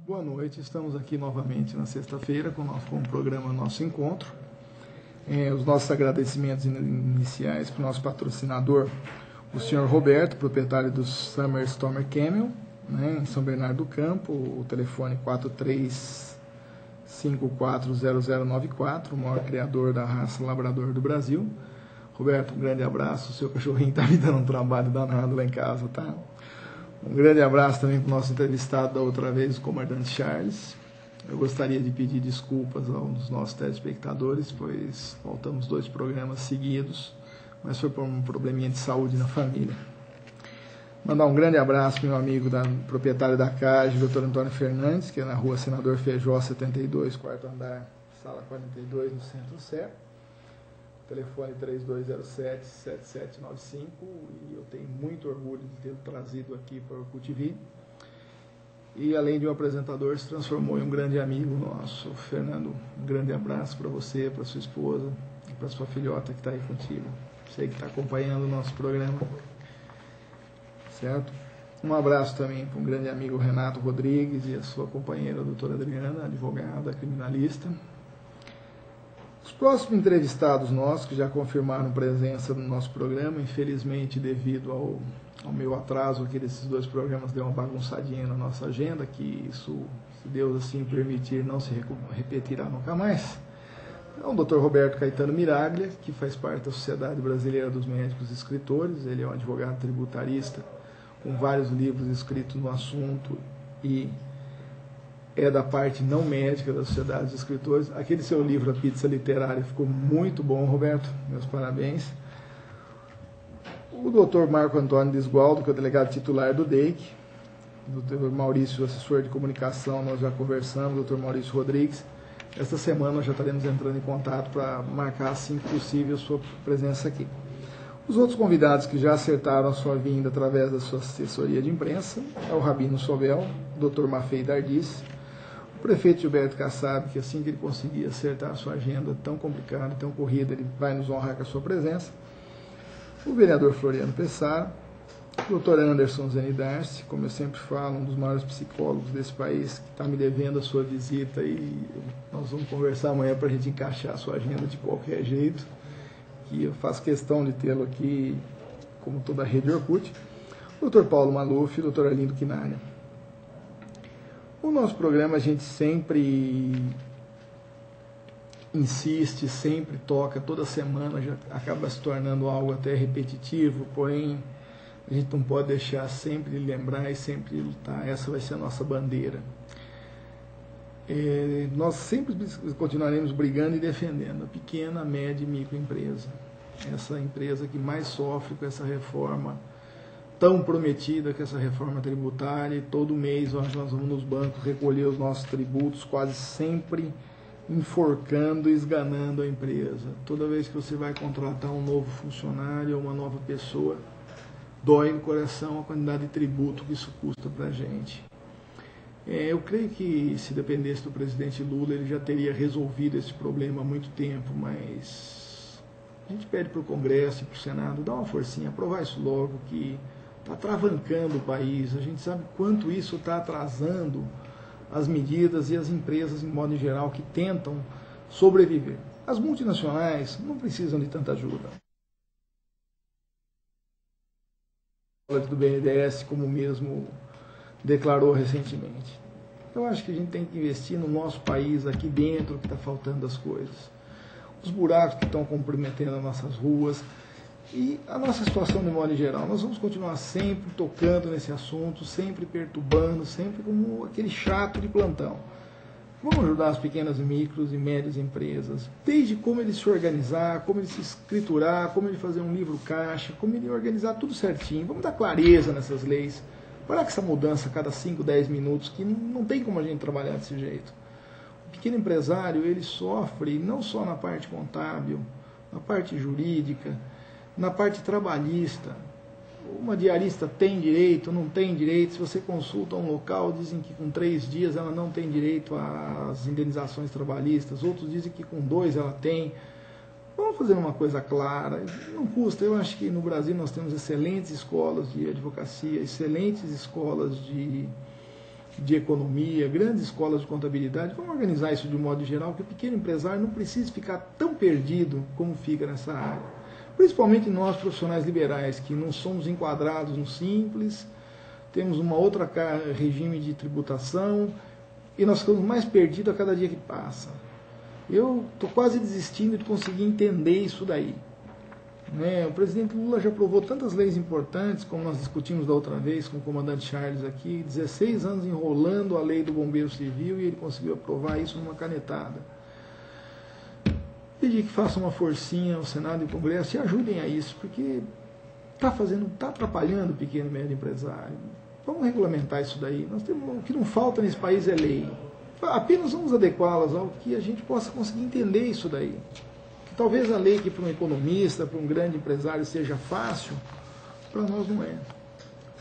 Boa noite, estamos aqui novamente na sexta-feira com o programa Nosso Encontro. Os nossos agradecimentos iniciais para o nosso patrocinador, o senhor Roberto, proprietário do Summer Stormer Camel, em São Bernardo do Campo, o telefone 43540094, o maior criador da raça labrador do Brasil. Roberto, um grande abraço, o seu cachorrinho está me dando um trabalho danado lá em casa, tá? Um grande abraço também para o nosso entrevistado da outra vez, o comandante Charles. Eu gostaria de pedir desculpas aos nossos telespectadores, pois faltamos 2 programas seguidos, mas foi por um probleminha de saúde na família. Mandar um grande abraço para o meu amigo proprietário da CAGE, Dr. Antônio Fernandes, que é na rua Senador Feijó, 72, quarto andar, sala 42, no Centro-Sé. Telefone 3207-7795, e eu tenho muito orgulho de tê-lo trazido aqui para o Orkut TV. E além de um apresentador, se transformou em um grande amigo nosso. Fernando, um grande abraço para você, para sua esposa e para sua filhota que está aí contigo. Você que está acompanhando o nosso programa. Certo? Um abraço também para um grande amigo Renato Rodrigues e a sua companheira, a doutora Adriana, advogada, criminalista. Os próximos entrevistados nossos, que já confirmaram presença no nosso programa, infelizmente, devido ao meu atraso aqui desses 2 programas, deu uma bagunçadinha na nossa agenda, que isso, se Deus assim permitir, não se repetirá nunca mais. É o Dr. Roberto Caetano Miraglia, que faz parte da Sociedade Brasileira dos Médicos e Escritores. Ele é um advogado tributarista com vários livros escritos no assunto e é da parte não médica da Sociedade dos Escritores. Aquele seu livro, A Pizza Literária, ficou muito bom, Roberto. Meus parabéns. O Dr. Marco Antônio Desgualdo, que é o delegado titular do DEIC. O Dr. Maurício, assessor de comunicação, nós já conversamos. O Dr. Maurício Rodrigues. Esta semana nós já estaremos entrando em contato para marcar, assim que possível, a sua presença aqui. Os outros convidados que já acertaram a sua vinda através da sua assessoria de imprensa é o Rabino Sobel, o Dr. Mafei Dardis, o prefeito Gilberto Kassab, que assim que ele conseguir acertar a sua agenda tão complicada, tão corrida, ele vai nos honrar com a sua presença, o vereador Floriano Pessar, o Dr. Anderson Zenidarce, como eu sempre falo, um dos maiores psicólogos desse país, que está me devendo a sua visita, e nós vamos conversar amanhã para a gente encaixar a sua agenda de qualquer jeito, que eu faço questão de tê-lo aqui, como toda a rede Orkut, o Dr. Paulo Maluf e o Dr. Arlindo Quinalha. O nosso programa a gente sempre insiste, sempre toca, toda semana já acaba se tornando algo até repetitivo, porém a gente não pode deixar sempre de lembrar e sempre lutar. Essa vai ser a nossa bandeira. Nós sempre continuaremos brigando e defendendo a pequena, média e microempresa. Essa empresa que mais sofre com essa reforma tão prometida, que essa reforma tributária, e todo mês nós vamos nos bancos recolher os nossos tributos, quase sempre enforcando e esganando a empresa. Toda vez que você vai contratar um novo funcionário ou uma nova pessoa, dói no coração a quantidade de tributo que isso custa para a gente. Eu creio que se dependesse do presidente Lula, ele já teria resolvido esse problema há muito tempo, mas a gente pede para o Congresso e para o Senado dar uma forcinha, aprovar isso logo, que está travancando o país. A gente sabe quanto isso está atrasando as medidas e as empresas, em modo geral, que tentam sobreviver. As multinacionais não precisam de tanta ajuda. Do BNDES, como mesmo declarou recentemente. Eu acho que a gente tem que investir no nosso país, aqui dentro, que está faltando as coisas. Os buracos que estão comprometendo as nossas ruas e a nossa situação de modo geral. Nós vamos continuar sempre tocando nesse assunto, sempre perturbando, sempre como aquele chato de plantão. Vamos ajudar as pequenas, micros e médias empresas, desde como ele se organizar, como ele se escriturar, como ele fazer um livro caixa, como ele organizar tudo certinho. Vamos dar clareza nessas leis. Parar com essa mudança a cada 5, 10 minutos, que não tem como a gente trabalhar desse jeito. O pequeno empresário, ele sofre não só na parte contábil, na parte jurídica, na parte trabalhista. Uma diarista tem direito, não tem direito. Se você consulta um local, dizem que com 3 dias ela não tem direito às indenizações trabalhistas, outros dizem que com 2 ela tem. Vamos fazer uma coisa clara, não custa. Eu acho que no Brasil nós temos excelentes escolas de advocacia, excelentes escolas de de economia, grandes escolas de contabilidade. Vamos organizar isso de um modo geral, que o pequeno empresário não precisa ficar tão perdido como fica nessa área. Principalmente nós, profissionais liberais, que não somos enquadrados no Simples, temos uma outra regime de tributação e nós ficamos mais perdidos a cada dia que passa. Eu estou quase desistindo de conseguir entender isso daí. O presidente Lula já aprovou tantas leis importantes, como nós discutimos da outra vez com o comandante Charles aqui, 16 anos enrolando a lei do Bombeiro Civil e ele conseguiu aprovar isso numa canetada. Pedir que façam uma forcinha ao Senado e ao Congresso e ajudem a isso, porque está atrapalhando o pequeno e médio empresário. Vamos regulamentar isso daí. O que não falta nesse país é lei. Apenas vamos adequá-las ao que a gente possa conseguir entender isso daí. Talvez a lei que para um economista, para um grande empresário seja fácil, para nós não é.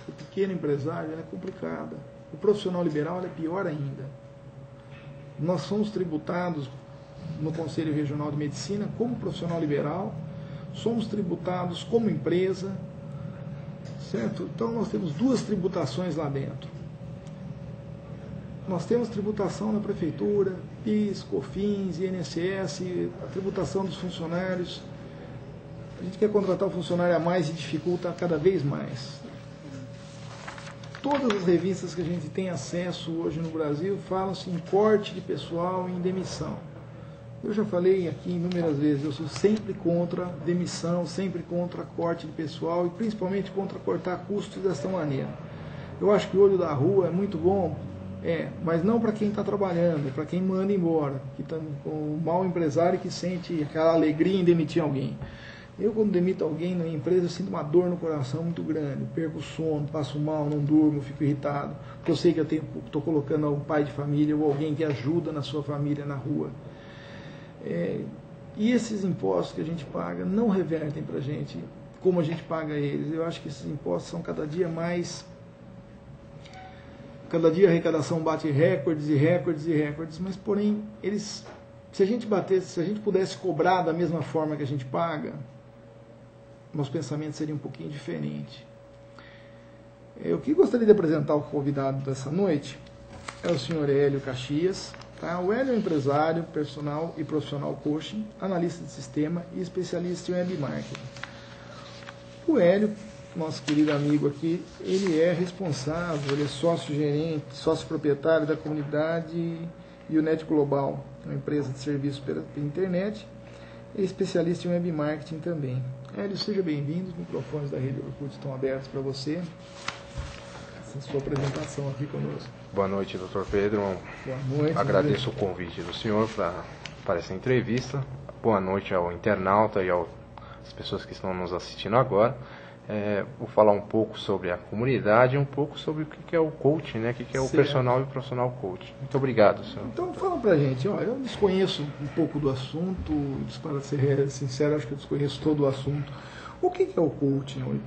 O pequeno empresário é complicada. O profissional liberal é pior ainda. Nós somos tributados no Conselho Regional de Medicina como profissional liberal, somos tributados como empresa, certo? Então nós temos duas tributações lá dentro. Nós temos tributação na prefeitura, PIS, COFINS, INSS, a tributação dos funcionários. A gente quer contratar um funcionário a mais e dificulta cada vez mais. Todas as revistas que a gente tem acesso hoje no Brasil falam-se em corte de pessoal e em demissão. Eu já falei aqui inúmeras vezes, eu sou sempre contra demissão, sempre contra corte de pessoal e principalmente contra cortar custos dessa maneira. Eu acho que o olho da rua é muito bom, mas não para quem está trabalhando, é para quem manda embora, que está com o mau empresário que sente aquela alegria em demitir alguém. Eu, quando demito alguém na minha empresa, eu sinto uma dor no coração muito grande, perco o sono, passo mal, não durmo, fico irritado, porque eu sei que eu estou colocando um pai de família ou alguém que ajuda na sua família na rua. E esses impostos que a gente paga não revertem para a gente como a gente paga eles. Eu acho que esses impostos são cada dia mais... Cada dia a arrecadação bate recordes e recordes e recordes, mas porém, se a gente pudesse cobrar da mesma forma que a gente paga, nosso pensamento seria um pouquinho diferente. Eu que gostaria de apresentar o convidado dessa noite é o senhor Hélio Caxias. Tá? O Hélio é empresário, personal e profissional coaching, analista de sistema e especialista em web marketing. O Hélio, nosso querido amigo aqui, ele é responsável, ele é sócio-gerente, sócio-proprietário da comunidade Unet Global, uma empresa de serviços pela internet, e especialista em web marketing também. Hélio, seja bem-vindo, os microfones da Rede Orkut estão abertos para você. Essa sua apresentação aqui conosco. Boa noite, Dr. Pedro. Boa noite. Agradeço o convite do senhor para essa entrevista. Boa noite ao internauta e às pessoas que estão nos assistindo agora. Vou falar um pouco sobre a comunidade e um pouco sobre o que é o coach, né? O que é o personal e profissional coach. Muito obrigado, senhor. Então fala pra gente, eu desconheço um pouco do assunto, para ser sincero, acho que eu desconheço todo o assunto. O que é o coaching?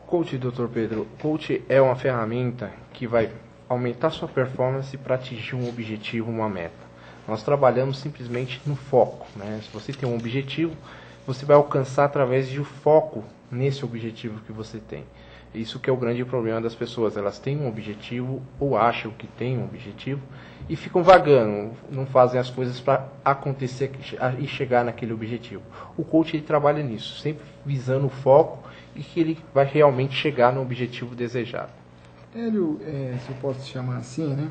Coach, Dr. Pedro, coach é uma ferramenta que vai aumentar sua performance para atingir um objetivo, uma meta. Nós trabalhamos simplesmente no foco, né? Se você tem um objetivo, você vai alcançar através de foco nesse objetivo que você tem. Isso que é o grande problema das pessoas. Elas têm um objetivo ou acham que têm um objetivo e ficam vagando, não fazem as coisas para acontecer e chegar naquele objetivo. O coach ele trabalha nisso, sempre visando o foco e que ele vai realmente chegar no objetivo desejado. Hélio, se eu posso te chamar assim, né?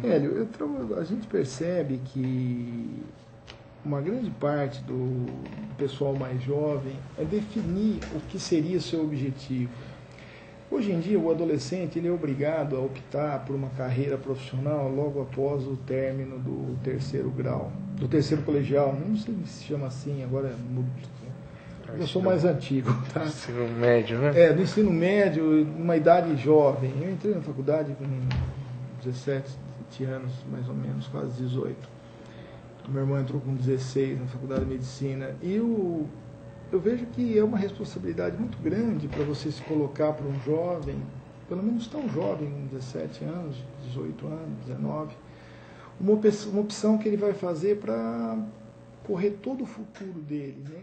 Hélio, a gente percebe que uma grande parte do pessoal mais jovem é definir o que seria o seu objetivo. Hoje em dia, o adolescente ele é obrigado a optar por uma carreira profissional logo após o término do terceiro grau, do terceiro colegial. Não sei se chama assim, agora eu sou mais antigo. Tá? Ensino médio, né? Do ensino médio, numa idade jovem. Eu entrei na faculdade com 17 anos, mais ou menos, quase 18. Meu irmão entrou com 16 na faculdade de medicina e eu vejo que é uma responsabilidade muito grande para você se colocar para um jovem, pelo menos tão jovem, com 17 anos, 18 anos, 19, uma opção que ele vai fazer para correr todo o futuro dele, né?